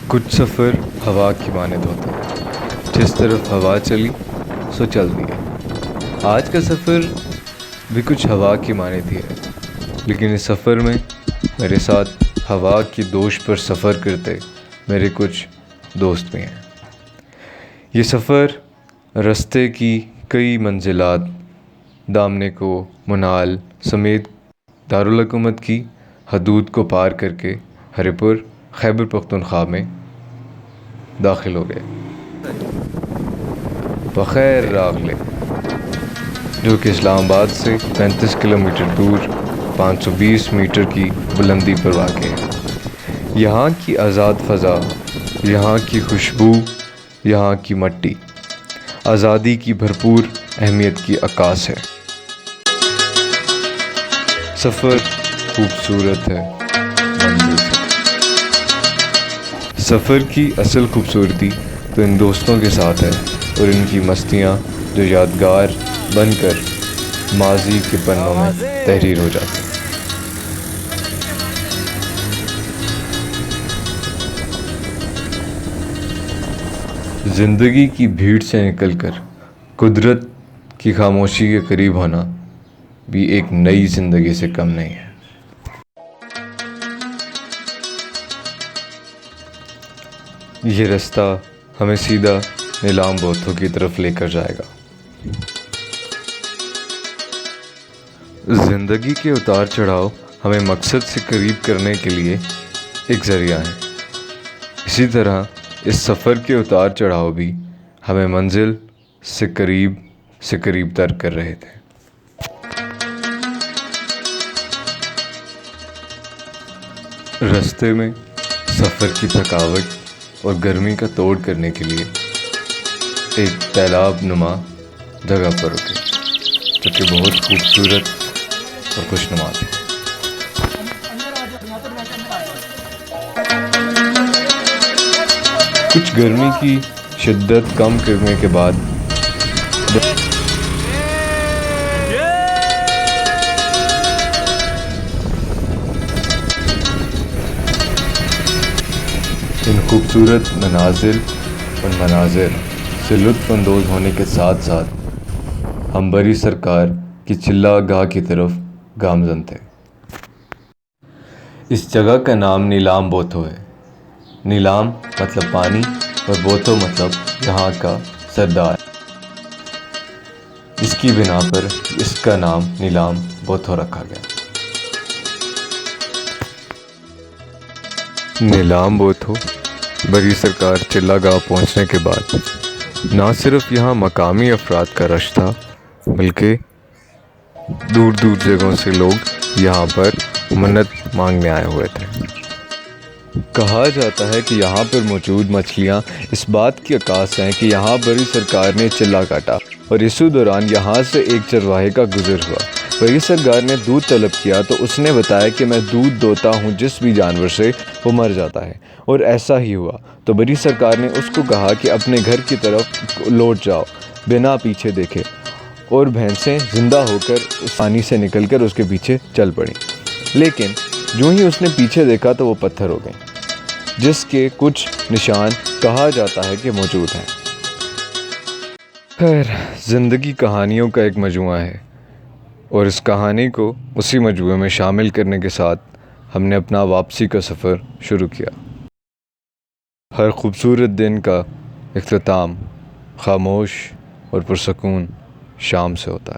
کچھ سفر ہوا کی مانند ہوتا ہے، جس طرف ہوا چلی سو چل دیے۔ آج کا سفر بھی کچھ ہوا کی مانند ہی ہے، لیکن اس سفر میں میرے ساتھ ہوا کی دوش پر سفر کرتے میرے کچھ دوست بھی ہیں۔ یہ سفر راستے کی کئی منزلات دامنے کو منال سمیت دارالحکومت کی حدود کو پار کر کے ہری پور خیبر پختونخوا میں داخل ہو گئے۔ بخیر راغلے، جو کہ اسلام آباد سے 35 کلومیٹر دور 520 میٹر کی بلندی پر واقع ہے۔ یہاں کی آزاد فضا، یہاں کی خوشبو، یہاں کی مٹی آزادی کی بھرپور اہمیت کی عکاس ہے۔ سفر خوبصورت ہے منزل سے۔ سفر کی اصل خوبصورتی تو ان دوستوں کے ساتھ ہے اور ان کی مستیاں جو یادگار بن کر ماضی کے پنوں میں تحریر ہو جاتی ہیں۔ زندگی کی بھیڑ سے نکل کر قدرت کی خاموشی کے قریب ہونا بھی ایک نئی زندگی سے کم نہیں ہے۔ یہ راستہ ہمیں سیدھا نیلام بوتھو کی طرف لے کر جائے گا۔ زندگی کے اتار چڑھاؤ ہمیں مقصد سے قریب کرنے کے لیے ایک ذریعہ ہیں، اسی طرح اس سفر کے اتار چڑھاؤ بھی ہمیں منزل سے قریب تر کر رہے تھے۔ راستے میں سفر کی تھکاوٹ اور گرمی کا توڑ کرنے کے لیے ایک تالاب نما جگہ پر رکے، جو کہ بہت خوبصورت اور خوشنما تھی۔ کچھ گرمی کی شدت کم کرنے کے بعد ان خوبصورت مناظر سے لطف اندوز ہونے کے ساتھ ساتھ ہم بڑی سرکار کی چلہ گاہ کی طرف گامزن تھے۔ اس جگہ کا نام نیلام بوتھو ہے۔ نیلام مطلب پانی اور بوتھو مطلب یہاں کا سردار، جس کی بنا پر اس کا نام نیلام بوتھو رکھا گیا۔ نیلام بوتھو بڑی سرکار چلہ گاہ پہنچنے کے بعد نہ صرف یہاں مقامی افراد کا رش تھا، بلکہ دور دور جگہوں سے لوگ یہاں پر منت مانگنے آئے ہوئے تھے۔ کہا جاتا ہے کہ یہاں پر موجود مچھلیاں اس بات کی عکاس ہیں کہ یہاں بڑی سرکار نے چلہ کاٹا اور اسی دوران یہاں سے ایک چرواہے کا گزر ہوا۔ بڑی سرکار نے دودھ طلب کیا تو اس نے بتایا کہ میں دودھ دوتا ہوں جس بھی جانور سے وہ مر جاتا ہے، اور ایسا ہی ہوا۔ تو بڑی سرکار نے اس کو کہا کہ اپنے گھر کی طرف لوٹ جاؤ بنا پیچھے دیکھے، اور بھینسیں زندہ ہو کر اس پانی سے نکل کر اس کے پیچھے چل پڑیں، لیکن جو ہی اس نے پیچھے دیکھا تو وہ پتھر ہو گئیں، جس کے کچھ نشان کہا جاتا ہے کہ موجود ہیں۔ خیر، زندگی کہانیوں کا ایک مجموعہ ہے، اور اس کہانی کو اسی مجموعے میں شامل کرنے کے ساتھ ہم نے اپنا واپسی کا سفر شروع کیا۔ ہر خوبصورت دن کا اختتام خاموش اور پرسکون شام سے ہوتا ہے۔